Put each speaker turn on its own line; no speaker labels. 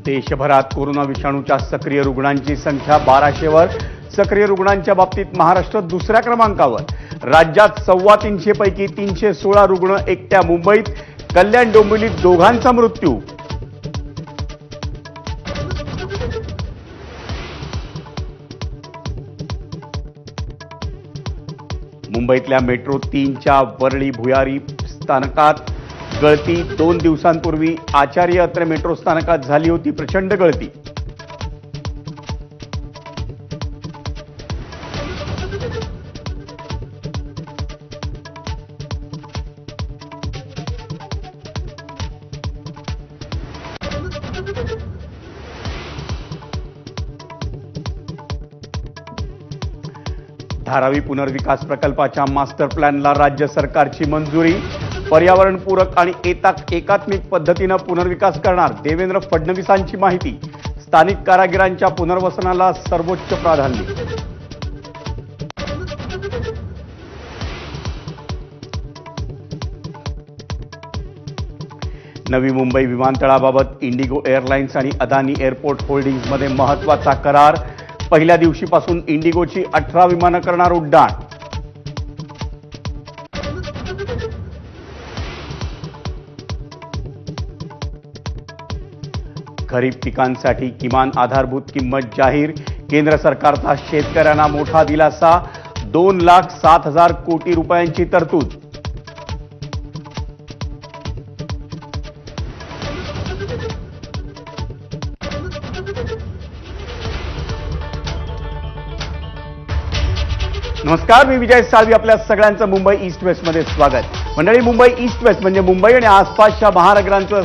देशभरात कोरोना विषाणूच्या सक्रिय रुग्णांची संख्या 1200 वर। सक्रिय रुग्णांच्या बाबतीत महाराष्ट्र दुसऱ्या क्रमांकावर। राज्यात 350 पैकी 316 रुग्ण एकट्या मुंबईत। कल्याण डोंबिवलीत दोघांचा मृत्यू। मुंबईतल्या मेट्रो 3च्या वरळी भुयारी स्थानकात गळती। 2 दिवसांपूर्वी आचार्य अत्रे मेट्रो स्थानकात झाली होती प्रचंड गळती। धारावी पुनर्विकास प्रकल्पाच्या मास्टर प्लॅनला राज्य सरकारची मंजुरी। पर्यावरणपूरक आणि एकात्मिक पद्धतीने पुनर्विकास करणार देवेंद्र फडणवीसांची माहिती। स्थानिक कारागिरांच्या पुनर्वसनाला सर्वोच्च प्राधान्य। नवी मुंबई विमानतळाबाबत इंडिगो एअरलाइन्स आणि अदानी एअरपोर्ट होल्डिंग्जमध्ये महत्त्वाचा करार। पहिल्या दिवशीपासून इंडिगोची 18 विमानं करणार उड्डाण। खरीप पिकांसाठी किमान आधारभूत किंमत जाहीर। केंद्र सरकारचा शेतकऱ्यांना मोठा दिलासा। 2,07,000 कोटी रुपयांची तरतूद। नमस्कार, मी विजय साळवी। आपल्या सगळ्यांचं मुंबई ईस्ट वेस्ट मध्ये स्वागत। मंडळी, मुंबई ईस्ट वेस्ट म्हणजे मुंबई आणि आसपासच्या महानगरांचं